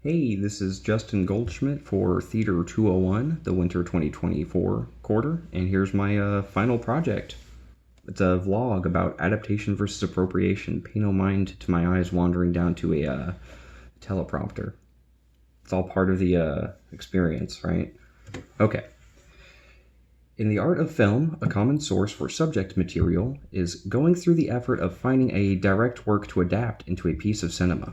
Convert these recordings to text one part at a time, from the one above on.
Hey, this is Justin Goldschmidt for Theater 201, the Winter 2024 quarter, and here's my final project. It's a vlog about adaptation versus appropriation. Pay no mind to my eyes wandering down to a teleprompter. It's all part of the experience, right? Okay. In the art of film, a common source for subject material is going through the effort of finding a direct work to adapt into a piece of cinema.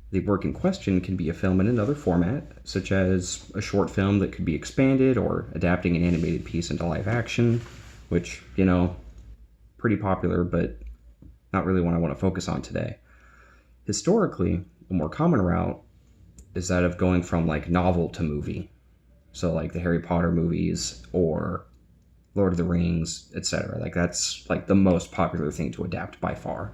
The work in question can be a film in another format, such as a short film that could be expanded or adapting an animated piece into live action, which, pretty popular, but not really one I want to focus on today. Historically, a more common route is that of going from like novel to movie. So like the Harry Potter movies or Lord of the Rings, etc. Like that's like the most popular thing to adapt by far.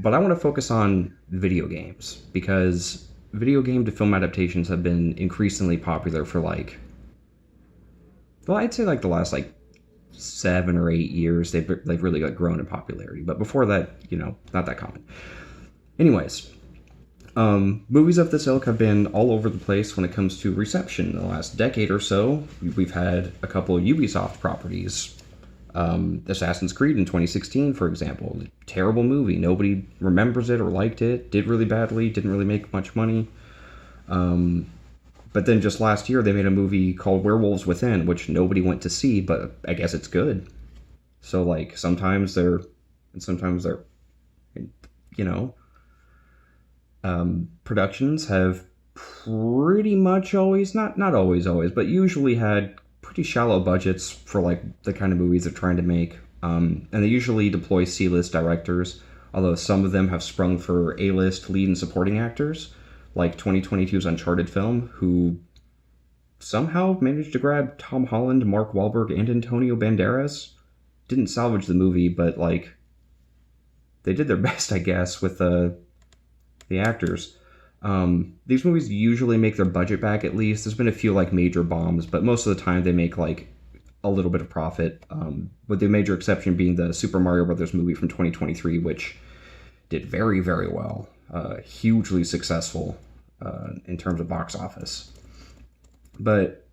But I want to focus on video games because video game to film adaptations have been increasingly popular for I'd say like the last 7 or 8 years. They've really grown in popularity. But before that, not that common. Anyways, movies of this ilk have been all over the place when it comes to reception. In the last decade or so, we've had a couple of Ubisoft properties. Assassin's Creed in 2016, for example. Terrible movie. Nobody remembers it or liked it. Did really badly. Didn't really make much money. But then just last year, they made a movie called Werewolves Within, which nobody went to see, but I guess it's good. So, sometimes they're... And sometimes they're... Productions have pretty much always... Not always, but usually had pretty shallow budgets for the kind of movies they're trying to make, and they usually deploy C-list directors, although some of them have sprung for A-list lead and supporting actors, like 2022's Uncharted film, who somehow managed to grab Tom Holland, Mark Wahlberg, and Antonio Banderas. Didn't salvage the movie, but they did their best, I guess, with the actors. These movies usually make their budget back at least. There's been a few major bombs, but most of the time they make a little bit of profit. With the major exception being the Super Mario Brothers movie from 2023, which did very, very well. Hugely successful in terms of box office. But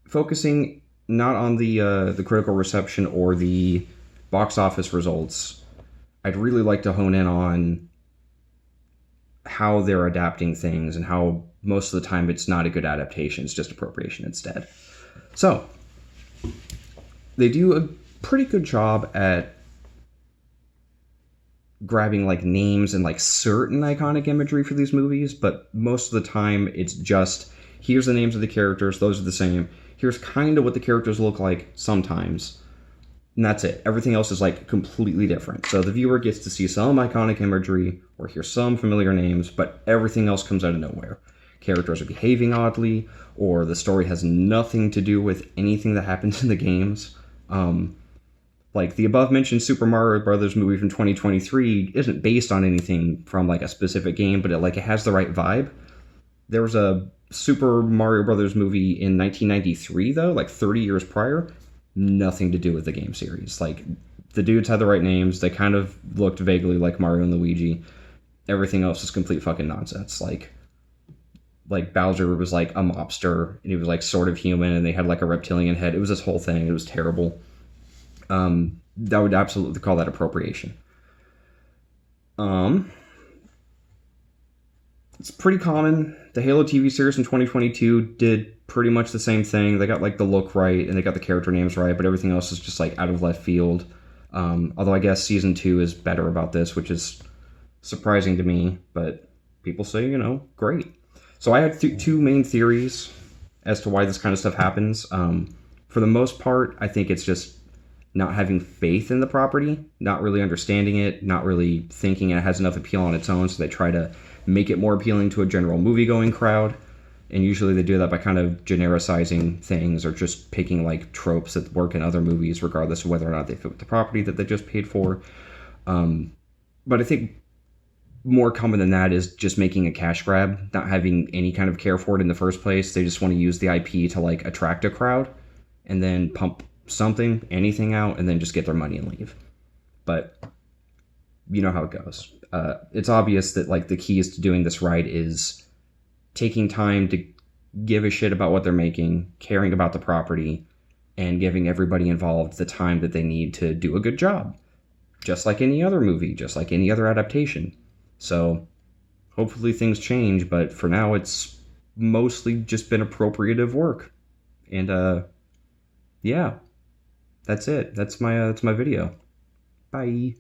focusing not on the critical reception or the box office results, I'd really like to hone in on how they're adapting things and how most of the time it's not a good adaptation, it's just appropriation instead. So, they do a pretty good job at grabbing names and certain iconic imagery for these movies, but most of the time it's just, here's the names of the characters, those are the same, here's kind of what the characters look like sometimes, and that's it. Everything else is completely different. So the viewer gets to see some iconic imagery or hear some familiar names, but everything else comes out of nowhere. Characters are behaving oddly, or the story has nothing to do with anything that happens in the games. The above-mentioned Super Mario Brothers movie from 2023 isn't based on anything from a specific game, but it has the right vibe. There was a Super Mario Brothers movie in 1993, though, 30 years prior. Nothing to do with the game series. The dudes had the right names. They kind of looked vaguely like Mario and Luigi. Everything else is complete fucking nonsense. Bowser was a mobster, and he was sort of human, and they had a reptilian head. It was this whole thing. It was terrible. That would absolutely call that appropriation. It's pretty common. The Halo TV series from 2022 did pretty much the same thing. They got the look right and they got the character names right, but everything else is just out of left field. Although I guess season 2 is better about this, which is surprising to me, but people say, great. So I have two main theories as to why this kind of stuff happens. For the most part, I think it's just not having faith in the property, not really understanding it, not really thinking it has enough appeal on its own, so they try to make it more appealing to a general movie-going crowd. And usually they do that by kind of genericizing things or just picking tropes that work in other movies, regardless of whether or not they fit with the property that they just paid for. But I think more common than that is just making a cash grab, not having any kind of care for it in the first place. They just want to use the IP to attract a crowd and then pump something, anything out, and then just get their money and leave. But you know how it goes. It's obvious that the keys to doing this right is taking time to give a shit about what they're making, caring about the property, and giving everybody involved the time that they need to do a good job. Just like any other movie, just like any other adaptation. So hopefully things change, but for now it's mostly just been appropriative work. And yeah, that's it. That's my video. Bye.